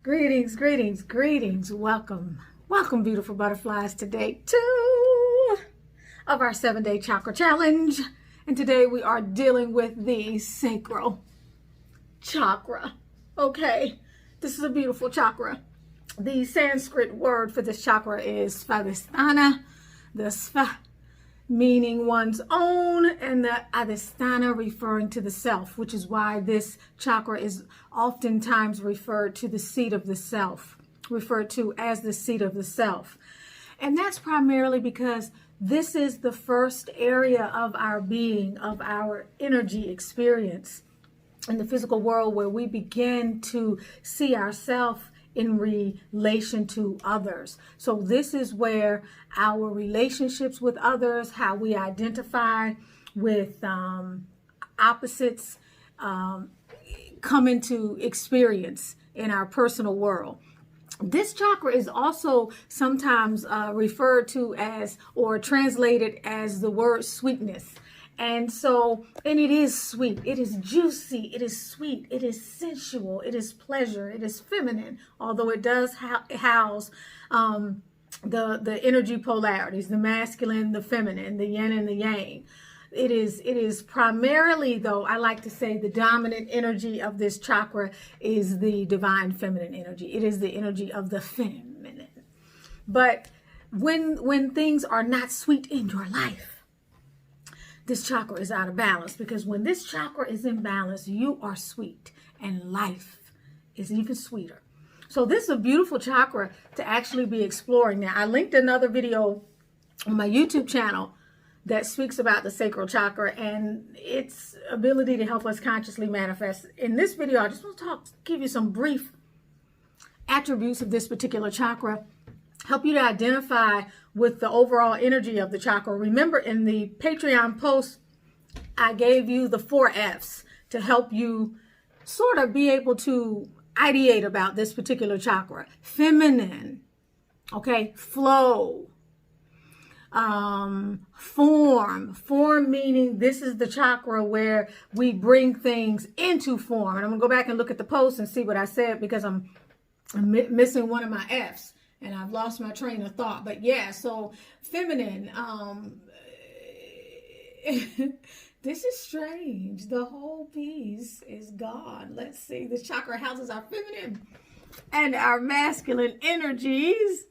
Greetings, greetings, greetings. Welcome, welcome, beautiful butterflies, to day 2 of our 7-day chakra challenge. And today we are dealing with the sacral chakra. Okay, this is a beautiful chakra. The Sanskrit word for this chakra is Svadhisthana, the Sva meaning one's own, and the Adhisthana referring to the self, which is why this chakra is oftentimes referred to the seat of the self, referred to as the seat of the self. And that's primarily because this is the first area of our being, of our energy experience in the physical world, where we begin to see ourselves in relation to others. So this is where our relationships with others, how we identify with opposites, come into experience in our personal world. This chakra is also sometimes referred to as, or translated as, the word sweetness. And it is sweet, it is juicy, it is sweet, it is sensual, it is pleasure, it is feminine, although it does house the energy polarities, the masculine, the feminine, the yin and the yang. It is primarily, though, I like to say the dominant energy of this chakra is the divine feminine energy. It is the energy of the feminine. But when things are not sweet in your life, this chakra is out of balance, because when this chakra is in balance, you are sweet and life is even sweeter. So this is a beautiful chakra to actually be exploring. Now, I linked another video on my YouTube channel that speaks about the sacral chakra and its ability to help us consciously manifest. In this video, I just want to give you some brief attributes of this particular chakra, help you to identify with the overall energy of the chakra. Remember, in the Patreon post, I gave you the 4 F's to help you sort of be able to ideate about this particular chakra. Feminine, okay, flow, form meaning this is the chakra where we bring things into form. And I'm gonna go back and look at the post and see what I said, because I'm missing one of my F's. And I've lost my train of thought. But yeah, so feminine. This is strange. The whole piece is gone. Let's see. This chakra houses our feminine and our masculine energies.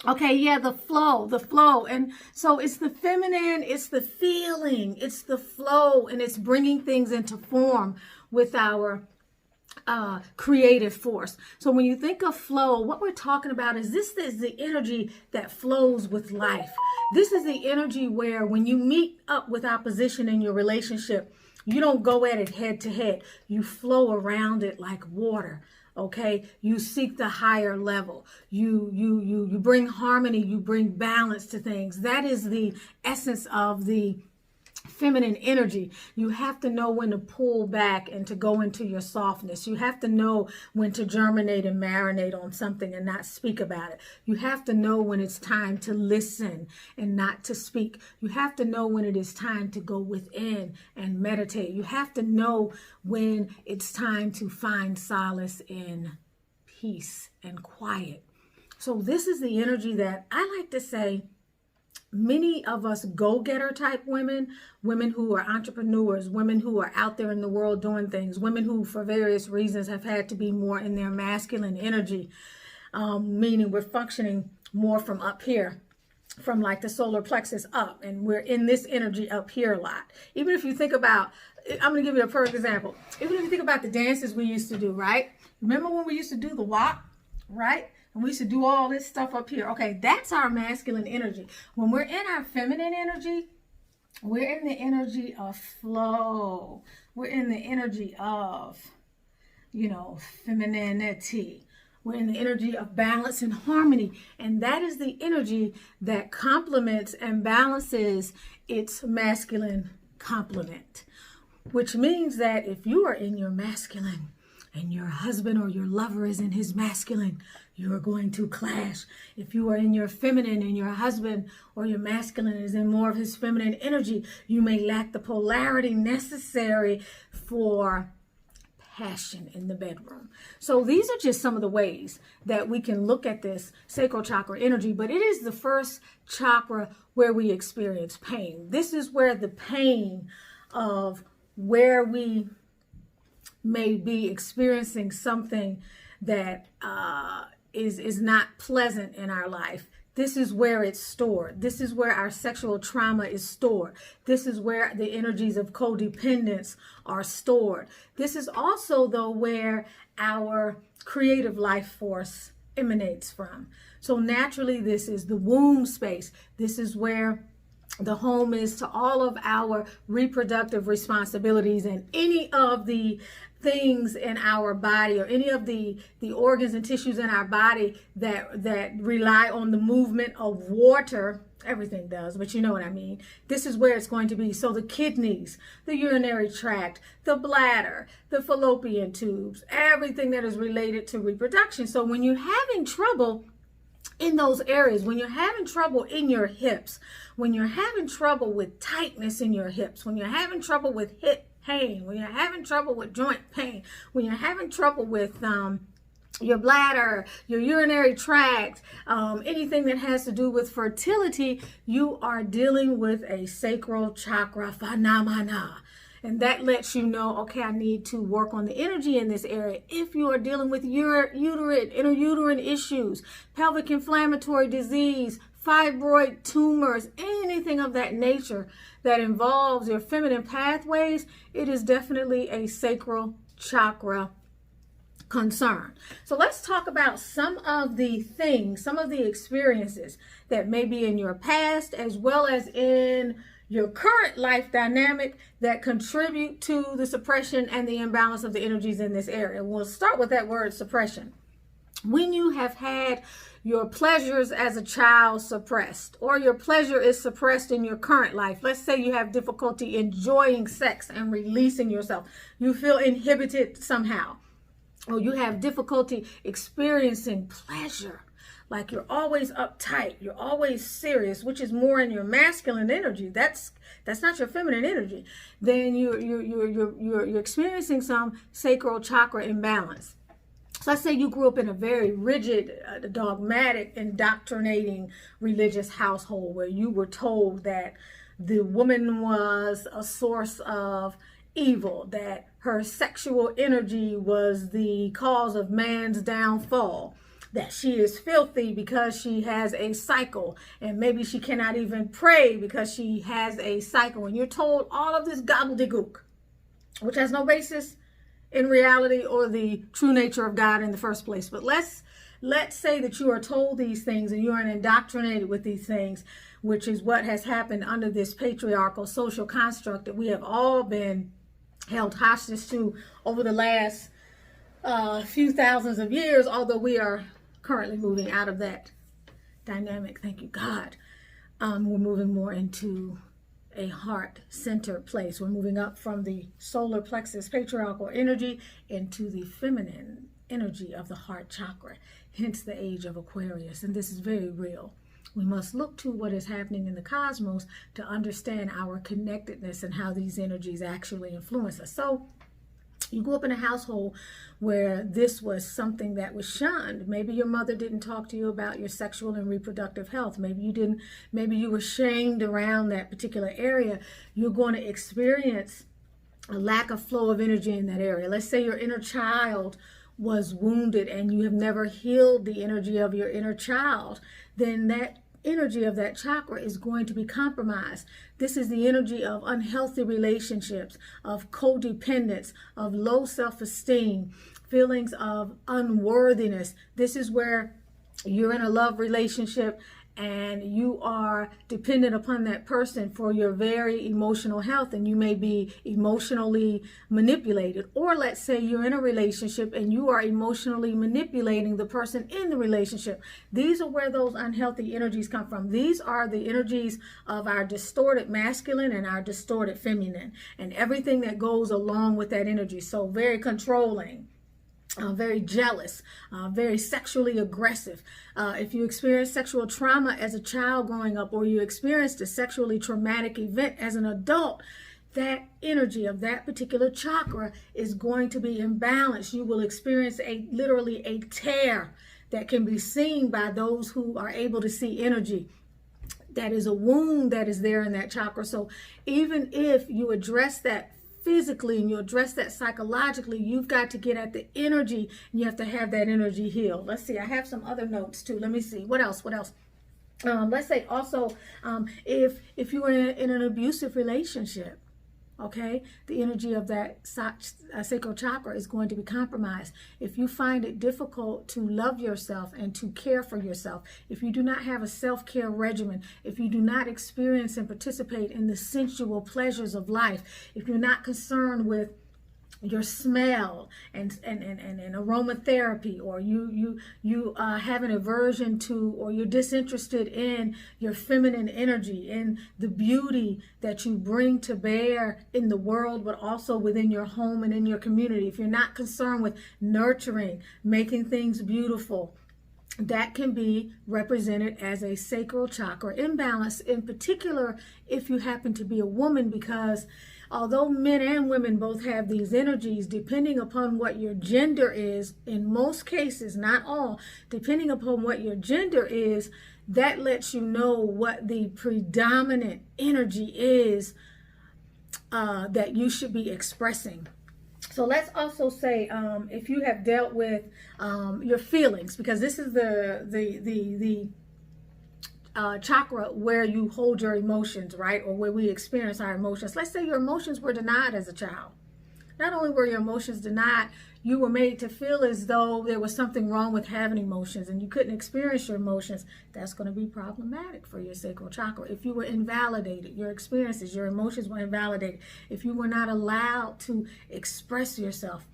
Okay, yeah, the flow. And so it's the feminine, it's the feeling, it's the flow, and it's bringing things into form with our creative force. So when you think of flow, what we're talking about is this is the energy that flows with life. This is the energy where when you meet up with opposition in your relationship, you don't go at it head to head. You flow around it like water. Okay, you seek the higher level. You bring harmony, you bring balance to things. That is the essence of the feminine energy. You have to know when to pull back and to go into your softness. You have to know when to germinate and marinate on something and not speak about it. You have to know when it's time to listen and not to speak. You have to know when it is time to go within and meditate. You have to know when it's time to find solace in peace and quiet. So this is the energy that I like to say many of us go-getter type women who are entrepreneurs, women who are out there in the world doing things, women who for various reasons have had to be more in their masculine energy, meaning we're functioning more from up here, from like the solar plexus up, and we're in this energy up here a lot. Even if you think about, I'm going to give you a perfect example. Even if you think about the dances we used to do, right? Remember when we used to do the walk, right? And we used to do all this stuff up here. Okay, that's our masculine energy. When we're in our feminine energy, we're in the energy of flow. We're in the energy of, femininity. We're in the energy of balance and harmony. And that is the energy that complements and balances its masculine complement. Which means that if you are in your masculine and your husband or your lover is in his masculine, you are going to clash. If you are in your feminine and your husband or your masculine is in more of his feminine energy, you may lack the polarity necessary for passion in the bedroom. So these are just some of the ways that we can look at this sacral chakra energy, but it is the first chakra where we experience pain. This is where the pain of where we may be experiencing something that is not pleasant in our life. This is where it's stored. This is where our sexual trauma is stored. This is where the energies of codependence are stored. This is also, though, where our creative life force emanates from. So naturally, this is the womb space. This is where the home is to all of our reproductive responsibilities, and any of the things in our body, or any of the organs and tissues in our body that rely on the movement of water. Everything does, but you know what I mean. This is where it's going to be. So the kidneys, the urinary tract, the bladder, the fallopian tubes, everything that is related to reproduction. So when you're having trouble in those areas, when you're having trouble in your hips, when you're having trouble with tightness in your hips, when you're having trouble with hip pain, when you're having trouble with joint pain, when you're having trouble with your bladder, your urinary tract, anything that has to do with fertility, you are dealing with a sacral chakra phenomena. And that lets you know, okay, I need to work on the energy in this area. If you are dealing with interuterine issues, pelvic inflammatory disease, fibroid tumors, anything of that nature that involves your feminine pathways, it is definitely a sacral chakra concern. So let's talk about some of the things, some of the experiences that may be in your past as well as in your current life dynamic that contribute to the suppression and the imbalance of the energies in this area. We'll start with that word suppression. When you have had your pleasures as a child suppressed, or your pleasure is suppressed in your current life. Let's say you have difficulty enjoying sex and releasing yourself. You feel inhibited somehow, or you have difficulty experiencing pleasure. Like you're always uptight, you're always serious, which is more in your masculine energy. That's not your feminine energy. Then you're experiencing some sacral chakra imbalance. So let's say you grew up in a very rigid, dogmatic, indoctrinating religious household where you were told that the woman was a source of evil, that her sexual energy was the cause of man's downfall, that she is filthy because she has a cycle, and maybe she cannot even pray because she has a cycle. And you're told all of this gobbledygook, which has no basis in reality or the true nature of God in the first place. But let's say that you are told these things and you are indoctrinated with these things, which is what has happened under this patriarchal social construct that we have all been held hostage to over the last few thousands of years, although we are currently moving out of that dynamic. Thank you, God. We're moving more into a heart-centered place. We're moving up from the solar plexus patriarchal energy into the feminine energy of the heart chakra, hence the age of Aquarius. And this is very real. We must look to what is happening in the cosmos to understand our connectedness and how these energies actually influence us. So you grew up in a household where this was something that was shunned. Maybe your mother didn't talk to you about your sexual and reproductive health. Maybe you didn't. Maybe you were shamed around that particular area. You're going to experience a lack of flow of energy in that area. Let's say your inner child was wounded and you have never healed the energy of your inner child. Then that energy of that chakra is going to be compromised. This is the energy of unhealthy relationships, of codependence, of low self-esteem, feelings of unworthiness. This is where you're in a love relationship and you are dependent upon that person for your very emotional health, and you may be emotionally manipulated. Or let's say you're in a relationship and you are emotionally manipulating the person in the relationship. These are where those unhealthy energies come from. These are the energies of our distorted masculine and our distorted feminine, and everything that goes along with that energy. So very controlling, very jealous, very sexually aggressive. If you experience sexual trauma as a child growing up, or you experienced a sexually traumatic event as an adult, that energy of that particular chakra is going to be imbalanced. You will experience literally a tear that can be seen by those who are able to see energy. That is a wound that is there in that chakra. So even if you address that physically and you address that psychologically, you've got to get at the energy, and you have to have that energy healed. Let's see, I have some other notes too. Let me see, what else? Let's say also, if you were in an abusive relationship, okay, the energy of that sacral chakra is going to be compromised. If you find it difficult to love yourself and to care for yourself, if you do not have a self-care regimen, if you do not experience and participate in the sensual pleasures of life, if you're not concerned with your smell and aromatherapy, or you have an aversion to, or you're disinterested in your feminine energy, in the beauty that you bring to bear in the world, but also within your home and in your community, if you're not concerned with nurturing, making things beautiful, that can be represented as a sacral chakra imbalance, in particular if you happen to be a woman, because although men and women both have these energies, depending upon what your gender is, in most cases, not all, depending upon what your gender is, that lets you know what the predominant energy is that you should be expressing. So let's also say, if you have dealt with your feelings, because this is the chakra where you hold your emotions, right? Or where we experience our emotions. Let's say your emotions were denied as a child. Not only were your emotions denied, you were made to feel as though there was something wrong with having emotions and you couldn't experience your emotions. That's going to be problematic for your sacral chakra. If you were invalidated, your experiences, your emotions were invalidated, if you were not allowed to express yourself,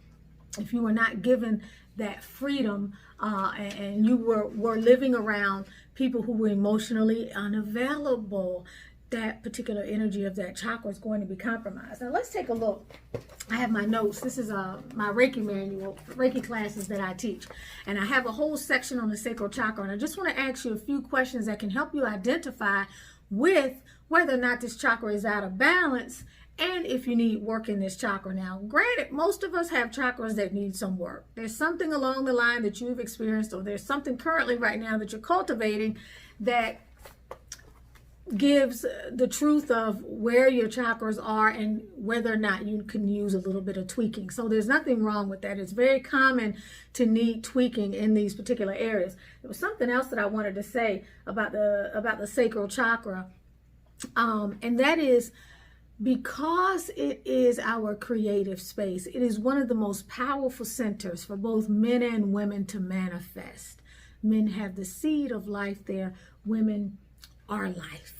if you were not given that freedom, and you were living around people who were emotionally unavailable, that particular energy of that chakra is going to be compromised. Now let's take a look. I have my notes. This is my Reiki manual, Reiki classes that I teach. And I have a whole section on the sacral chakra. And I just want to ask you a few questions that can help you identify with whether or not this chakra is out of balance, and if you need work in this chakra. Now, granted, most of us have chakras that need some work. There's something along the line that you've experienced, or there's something currently right now that you're cultivating that gives the truth of where your chakras are and whether or not you can use a little bit of tweaking. So there's nothing wrong with that. It's very common to need tweaking in these particular areas. There was something else that I wanted to say about the sacral chakra, and that is, because it is our creative space, it is one of the most powerful centers for both men and women to manifest. Men have the seed of life there, women are life.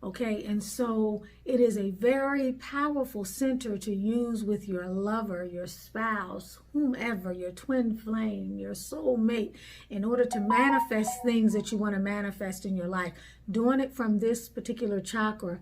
Okay, and so it is a very powerful center to use with your lover, your spouse, whomever, your twin flame, your soulmate, in order to manifest things that you want to manifest in your life. Doing it from this particular chakra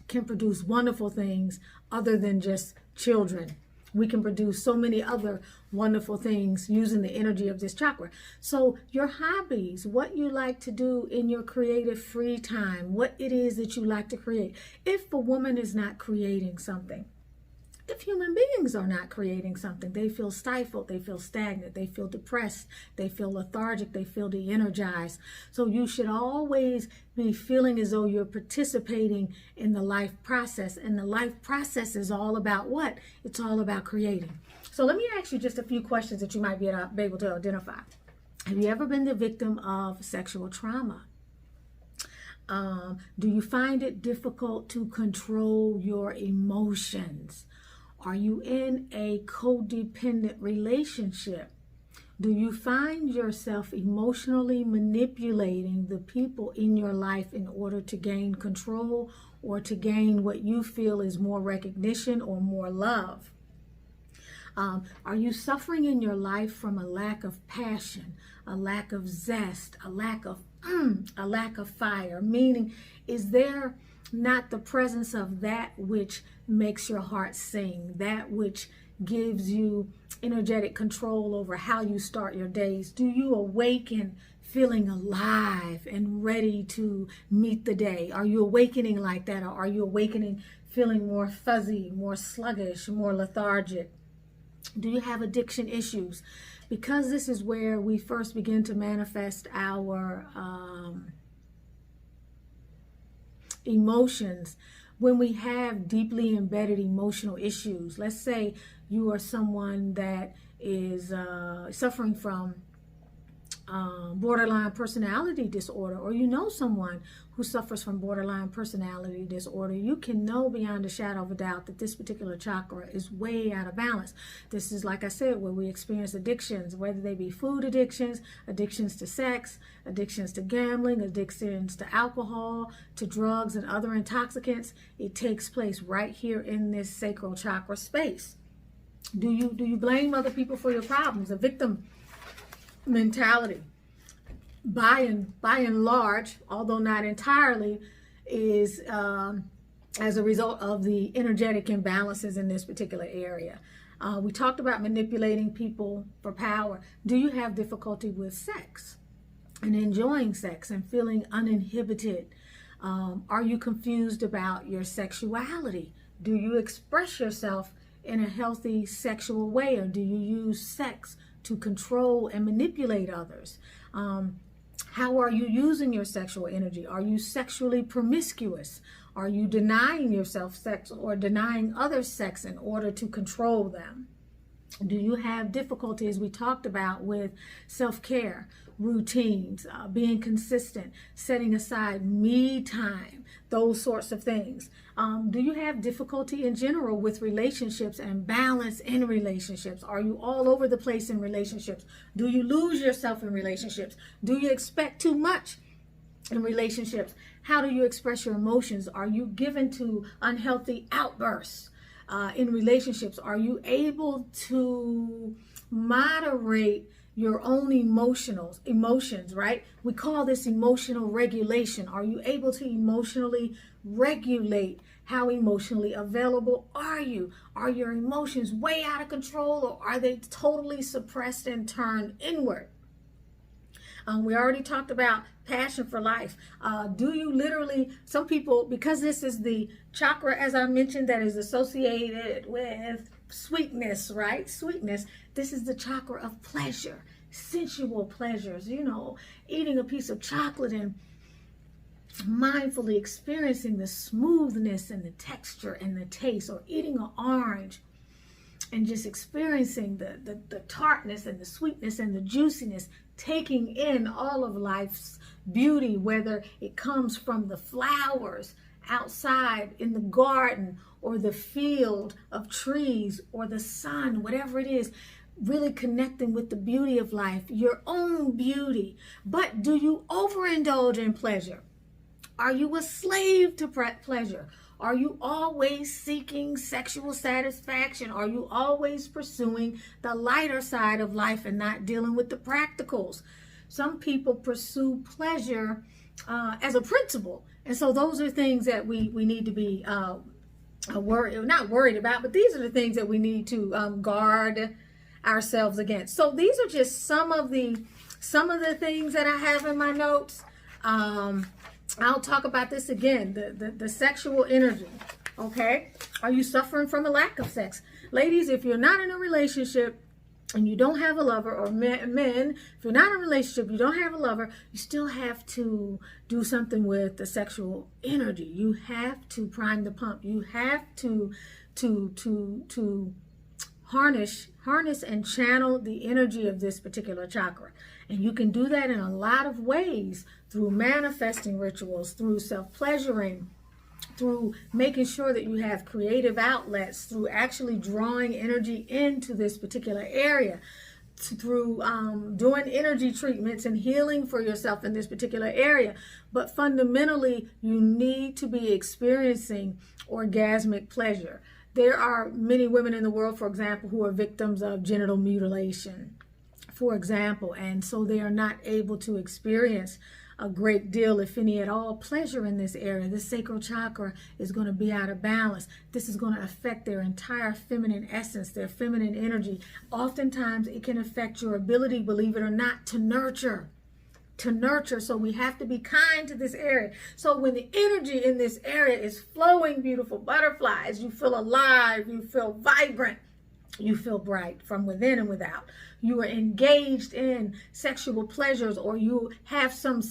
can produce wonderful things other than just children. We can produce so many other wonderful things using the energy of this chakra. So your hobbies, what you like to do in your creative free time, what it is that you like to create. If a woman is not creating something, if human beings are not creating something, they feel stifled, they feel stagnant, they feel depressed, they feel lethargic, they feel de-energized. So you should always be feeling as though you're participating in the life process. And the life process is all about what? It's all about creating. So let me ask you just a few questions that you might be able to identify. Have you ever been the victim of sexual trauma? Do you find it difficult to control your emotions? Are you in a codependent relationship? Do you find yourself emotionally manipulating the people in your life in order to gain control or to gain what you feel is more recognition or more love? Are you suffering in your life from a lack of passion, a lack of zest, a lack of fire? Meaning, is there not the presence of that which makes your heart sing, that which gives you energetic control over how you start your days? Do you awaken feeling alive and ready to meet the day? Are you awakening like that, or are you awakening feeling more fuzzy, more sluggish, more lethargic? Do you have addiction issues? Because this is where we first begin to manifest our emotions. When we have deeply embedded emotional issues, let's say you are someone that is suffering from borderline personality disorder, or you know someone who suffers from borderline personality disorder, you can know beyond a shadow of a doubt that this particular chakra is way out of balance. This is, like I said, where we experience addictions, whether they be food addictions, addictions to sex, addictions to gambling, addictions to alcohol, to drugs and other intoxicants. It takes place right here in this sacral chakra space. Do you blame other people for your problems? A victim mentality, by and large, although not entirely, is as a result of the energetic imbalances in this particular area. We talked about manipulating people for power. Do you have difficulty with sex and enjoying sex and feeling uninhibited? Are you confused about your sexuality? Do you express yourself in a healthy sexual way, or do you use sex to control and manipulate others? How are you using your sexual energy? Are you sexually promiscuous? Are you denying yourself sex or denying others sex in order to control them? Do you have difficulty, as we talked about, with self-care, routines, being consistent, setting aside me time, those sorts of things? Do you have difficulty in general with relationships and balance in relationships? Are you all over the place in relationships? Do you lose yourself in relationships? Do you expect too much in relationships? How do you express your emotions? Are you given to unhealthy outbursts in relationships? Are you able to moderate your own emotions, right? We call this emotional regulation. Are you able to emotionally regulate? How emotionally available are you? Are your emotions way out of control, or are they totally suppressed and turned inward? We already talked about passion for life. Do you literally, some people, because this is the chakra, as I mentioned, that is associated with sweetness, right? Sweetness. This is the chakra of pleasure, sensual pleasures, you know, eating a piece of chocolate and mindfully experiencing the smoothness and the texture and the taste, or eating an orange and just experiencing the tartness and the sweetness and the juiciness, taking in all of life's beauty, whether it comes from the flowers outside in the garden or the field of trees or the sun, whatever it is, really connecting with the beauty of life, your own beauty. But do you overindulge in pleasure? Are you a slave to pleasure? Are you always seeking sexual satisfaction? Are you always pursuing the lighter side of life and not dealing with the practicals? Some people pursue pleasure as a principle. And so those are things that we need to be not worried about, but these are the things that we need to guard ourselves against. So these are just some of the things that I have in my notes. I'll talk about this again, the sexual energy, okay? Are you suffering from a lack of sex? Ladies, if you're not in a relationship and you don't have a lover, or men, if you're not in a relationship, you don't have a lover, you still have to do something with the sexual energy. You have to prime the pump. You have to harness and channel the energy of this particular chakra. And you can do that in a lot of ways, through manifesting rituals, through self-pleasuring, through making sure that you have creative outlets, through actually drawing energy into this particular area, through doing energy treatments and healing for yourself in this particular area. But fundamentally, you need to be experiencing orgasmic pleasure. There are many women in the world, for example, who are victims of genital mutilation, for example, and so they are not able to experience a great deal, if any at all, pleasure in this area. This sacral chakra is going to be out of balance. This is going to affect their entire feminine essence, their feminine energy. Oftentimes, it can affect your ability, believe it or not, to nurture. to nurture. So we have to be kind to this area. So when the energy in this area is flowing, beautiful butterflies, you feel alive, you feel vibrant, you feel bright from within and without. You are engaged in sexual pleasures, or you have some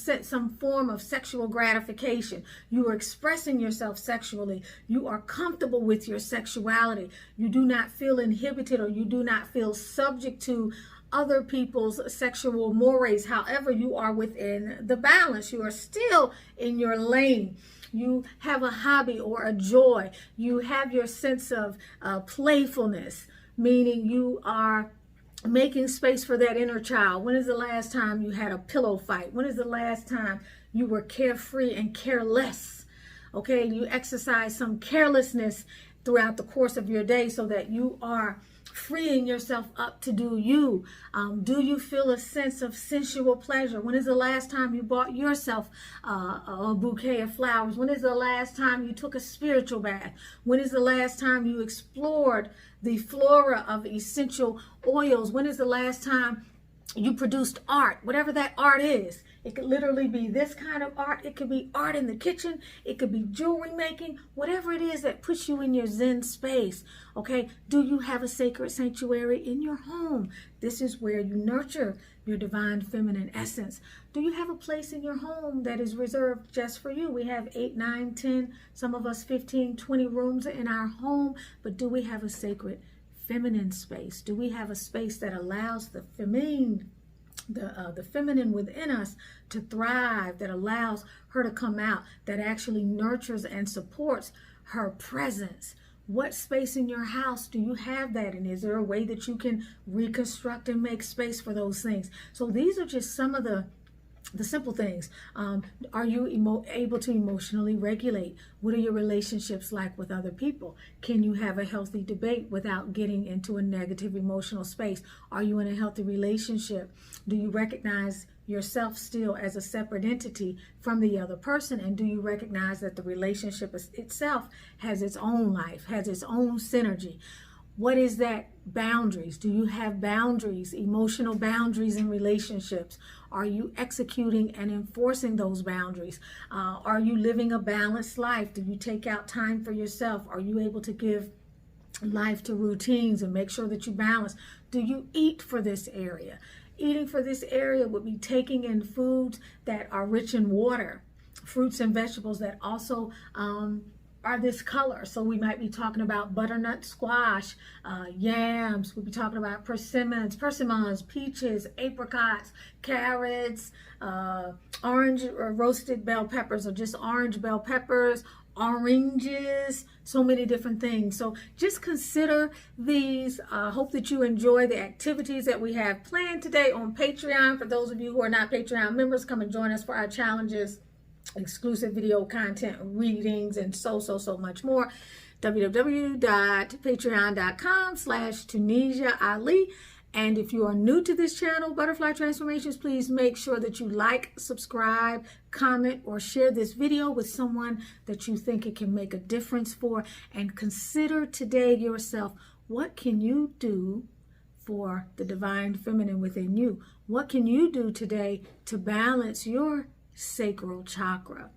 form of sexual gratification. You are expressing yourself sexually. You are comfortable with your sexuality. You do not feel inhibited, or you do not feel subject to other people's sexual mores. However, you are within the balance. You are still in your lane. You have a hobby or a joy. You have your sense of playfulness, meaning you are making space for that inner child. When is the last time you had a pillow fight? When is the last time you were carefree and careless? Okay, you exercise some carelessness throughout the course of your day so that you are freeing yourself up to do you. Do you feel a sense of sensual pleasure? When is the last time you bought yourself a bouquet of flowers? When is the last time you took a spiritual bath? When is the last time you explored the flora of essential oils? When is the last time you produced art? Whatever that art is. It could literally be this kind of art. It could be art in the kitchen. It could be jewelry making. Whatever it is that puts you in your Zen space. Okay, do you have a sacred sanctuary in your home? This is where you nurture your divine feminine essence. Do you have a place in your home that is reserved just for you? We have 8, 9, 10, some of us 15, 20 rooms in our home. But do we have a sacred feminine space? Do we have a space that allows the feminine within us to thrive, that allows her to come out, that actually nurtures and supports her presence? What space in your house do you have that in? Is there a way that you can reconstruct and make space for those things? So these are just some of the simple things. Are you able to emotionally regulate? What are your relationships like with other people? Can you have a healthy debate without getting into a negative emotional space? Are you in a healthy relationship? Do you recognize yourself still as a separate entity from the other person? And do you recognize that the relationship itself has its own life, has its own synergy? What is that? Boundaries. Do you have boundaries, emotional boundaries in relationships? Are you executing and enforcing those boundaries? Are you living a balanced life? Do you take out time for yourself? Are you able to give life to routines and make sure that you balance? Do you eat for this area? Eating for this area would be taking in foods that are rich in water, fruits and vegetables that also are this color. So we might be talking about butternut squash, yams. We'll be talking about persimmons, peaches, apricots, carrots, orange or roasted bell peppers, or just orange bell peppers, oranges, so many different things. So just consider these. Hope that you enjoy the activities that we have planned today on Patreon. For those of you who are not Patreon members, come and join us for our challenges, exclusive video content, readings, and so much more. www.patreon.com/Tunisia Ali. And if you are new to this channel, Butterfly Transformations, please make sure that you like, subscribe, comment, or share this video with someone that you think it can make a difference for. And consider today yourself, what can you do for the divine feminine within you? What can you do today to balance your sacral chakra?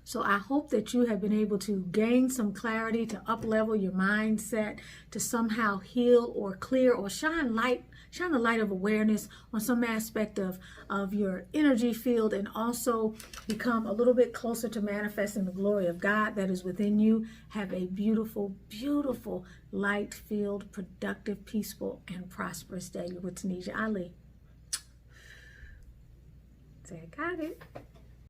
So I hope that you have been able to gain some clarity, to up-level your mindset, to somehow heal or clear or shine the light of awareness on some aspect of your energy field, and also become a little bit closer to manifesting the glory of God that is within you. Have a beautiful, beautiful, light-filled, productive, peaceful, and prosperous day. You're with Tunisia Ali. Say I got it.